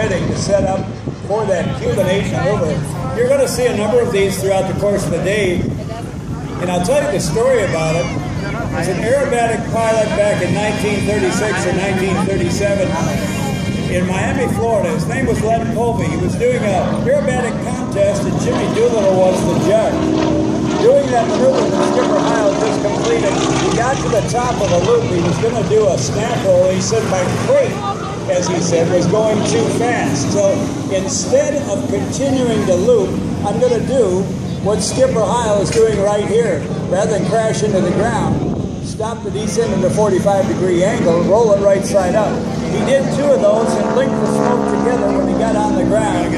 ready to set up for that Cuban 8 maneuver. You're going to see a number of these throughout the course of the day, and I'll tell you the story about it. There's an aerobatic pilot back in 1936 or 1937 in Miami, Florida. His name was Len Colby. He was doing an aerobatic contest, and Jimmy Doolittle was the judge. Doing that maneuver that Skipper Heil just completed, he got to the top of a loop. He was going to do a snap roll. He said, my crate, as he said, was going too fast. So instead of continuing the loop, I'm going to do what Skipper Heil is doing right here. Rather than crash into the ground, stop the descent at a 45-degree angle, roll it right side up. He did 2 of those and linked the smoke together when he got on the ground.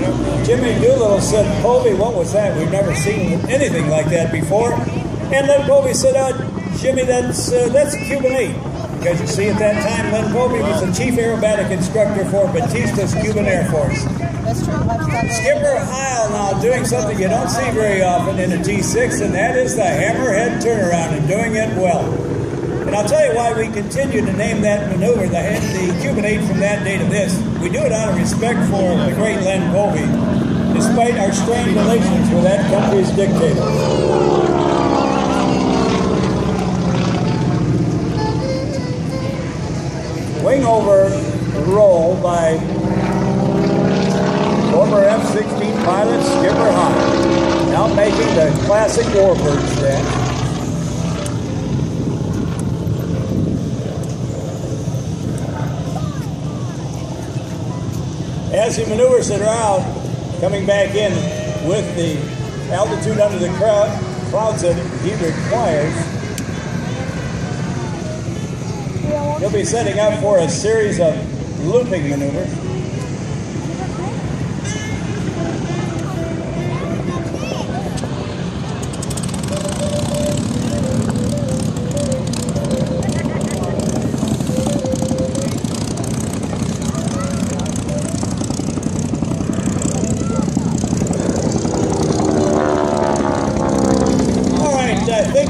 Jimmy Doolittle said, Colby, what was that? We've never seen anything like that before. And Len Colby said, Jimmy, that's Cuban 8. Because you see, at that time, Len Colby was the chief aerobatic instructor for Batista's Cuban Air Force. That's true. Skipper Heil now doing something you don't see very often in a T6, and that is the hammerhead turnaround, and doing it well. And I'll tell you why we continue to name that maneuver the Cuban 8 from that day to this. We do it out of respect for the great Len Colby, despite our strained relations with that country's dictator. Wing over roll by former F-16 pilot Skipper Heil, now making the classic warbird stand. As he maneuvers it around, coming back in with the altitude under the clouds that he requires, he'll be setting up for a series of looping maneuvers.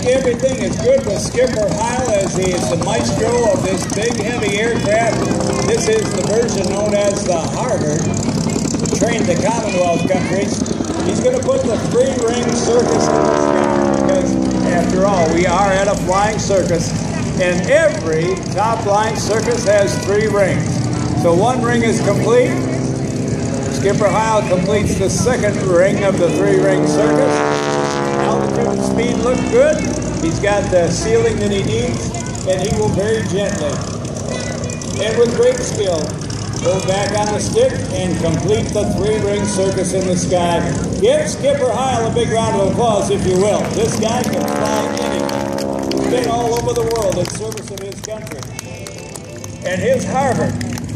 Everything is good with Skipper Heil as he is the maestro of this big, heavy aircraft. This is the version known as the Harvard, trained the Commonwealth countries. He's going to put the 3-ring circus in the sky because, after all, we are at a flying circus, and every top-line circus has 3 rings. So 1 ring is complete. Skipper Heil completes the 2nd ring of the 3-ring circus. Altitude and speed look good. He's got the ceiling that he needs, and he will very gently and with great skill go back on the stick and complete the 3-ring circus in the sky. Give Skipper Heil a big round of applause, if you will. This guy can fly anything. He's been all over the world in service of his country. And his Harvard,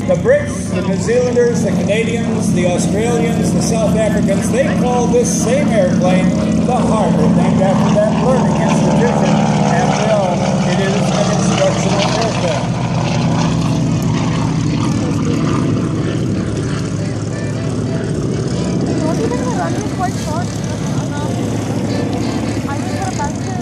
the Brits, the New Zealanders, the Canadians, the Australians, the South Africans, they call this same airplane the Harvard, named after that learning institution. After all, it is an instructional aircraft. Don't you think the runway is quite short? I think for a passenger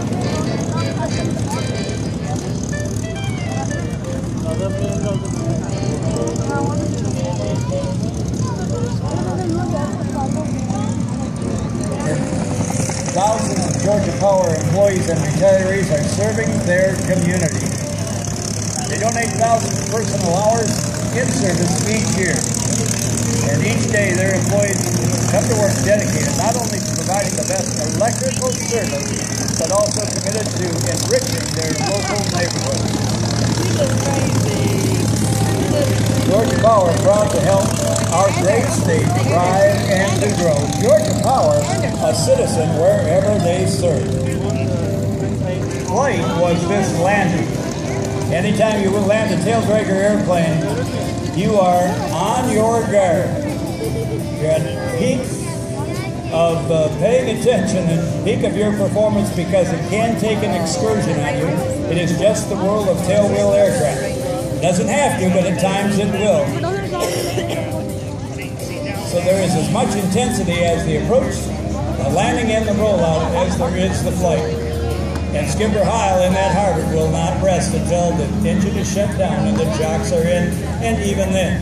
Thousands of Georgia Power employees and retirees are serving their community. They donate thousands of personal hours in service each year. And each day their employees come to work dedicated not only to providing the best electrical service, but also committed to enriching their local neighborhoods. Georgia Power, proud to help our great state thrive and to grow. Georgia Power, a citizen wherever they serve. Flight was this landing. Anytime you will land a tail dragger airplane, you are on your guard. You're at peak of paying attention and peak of your performance because it can take an excursion on you. It is just the world of tailwheel aircraft. It doesn't have to, but at times it will. So there is as much intensity as the approach, the landing, and the rollout as there is the flight. And Skipper Heil in that Harvard will not rest until the engine is shut down and the chocks are in, and even then.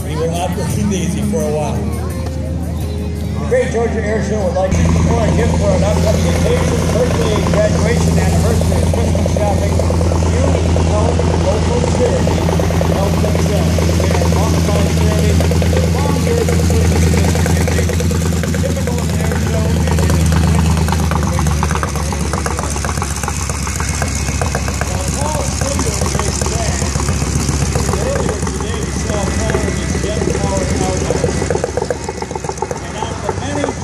He will not breathe easy for a while. The Great Georgia Airshow would like to support him for an upcoming occasion, birthday, graduation, anniversary, and Christmas shopping. You help local charity help themselves. They are qualified charity, long years of service in this community. Typical of an Airshow, and it is a win-win situation. Now, Paul Stinger is back. Earlier today, we saw Paul in his jet-powered outhouse.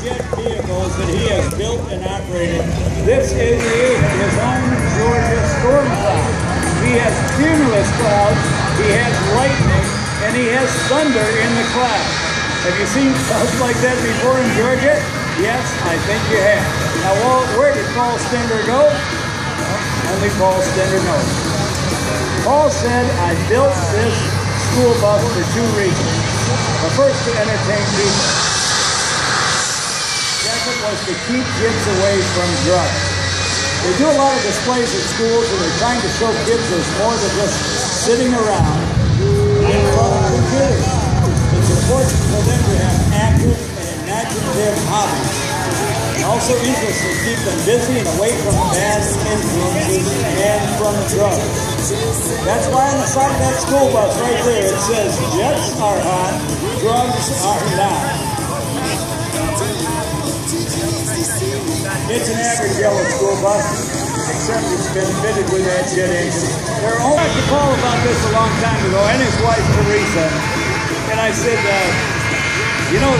Jet vehicles that he has built and operated. This is his own Georgia storm cloud. He has cumulus clouds, he has lightning, and he has thunder in the clouds. Have you seen clouds like that before in Georgia? Yes, I think you have. Now, where did Paul Stinger go? Well, only Paul Stinger knows. Paul said, I built this school bus for two reasons. The first, to entertain people. Was to keep kids away from drugs. They do a lot of displays at schools and they're trying to show kids there's more than just sitting around in front of computers. It's important for them to have active and imaginative hobbies. And also interests that keep them busy and away from bad influences and from drugs. That's why on the side of that school bus right there it says, jets are hot, drugs are not. It's an average yellow school bus, except it's been fitted with that jet engine. There are only to call about this a long time ago, and his wife Teresa. And I said, you know,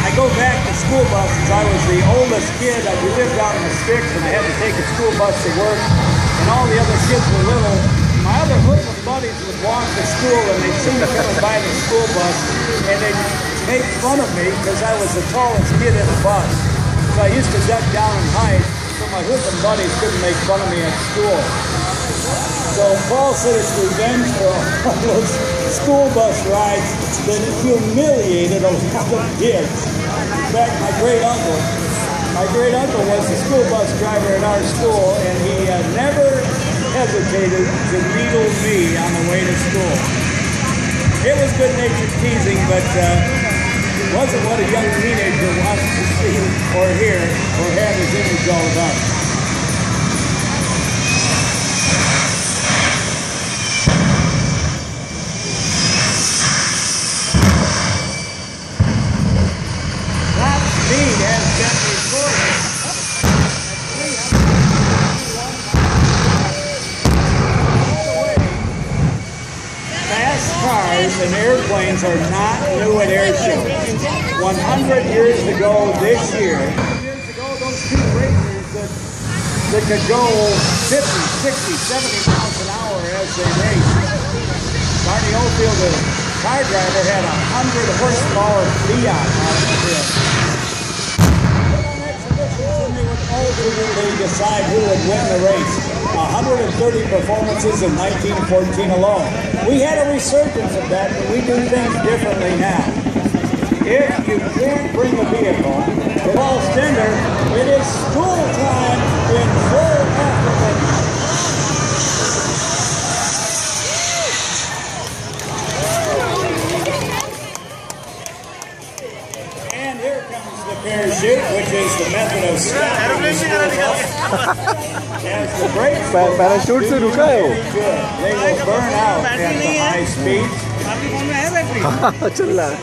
I go back to school buses. I was the oldest kid. We lived out in the sticks, and I had to take a school bus to work. And all the other kids were little. My other hoodlum buddies would walk to school, and they'd see me coming by the school bus, and they'd make fun of me because I was the tallest kid in the bus. So I used to duck down and hide so my hoodlum buddies couldn't make fun of me at school. So Paul said it's revenge for all those school bus rides that humiliated a lot of kids. In fact, my great uncle was the school bus driver at our school, and he never hesitated to needle me on the way to school. It was good-natured teasing, but wasn't what a young teenager wants to see or hear or have his image all about. Top speed has been recorded at 300. Fast cars and airplanes are not new at Airshow. 100 years ago this year, those two racers that could go 50, 60, 70 miles an hour as they raced. Barney Oldfield, the car driver, had 100 horsepower Fiat on the field. They would ultimately decide who would win the race. 130 performances in 1914 alone. We had a resurgence of that, but we do things differently now. If you can't bring a vehicle to Paul Stinger, it is school time in full afternoon. And here comes the parachute, which is the method of stopping the school bus. As the brakes parachute से रुका है वो. They will burn out at the high speeds. चल रहा है.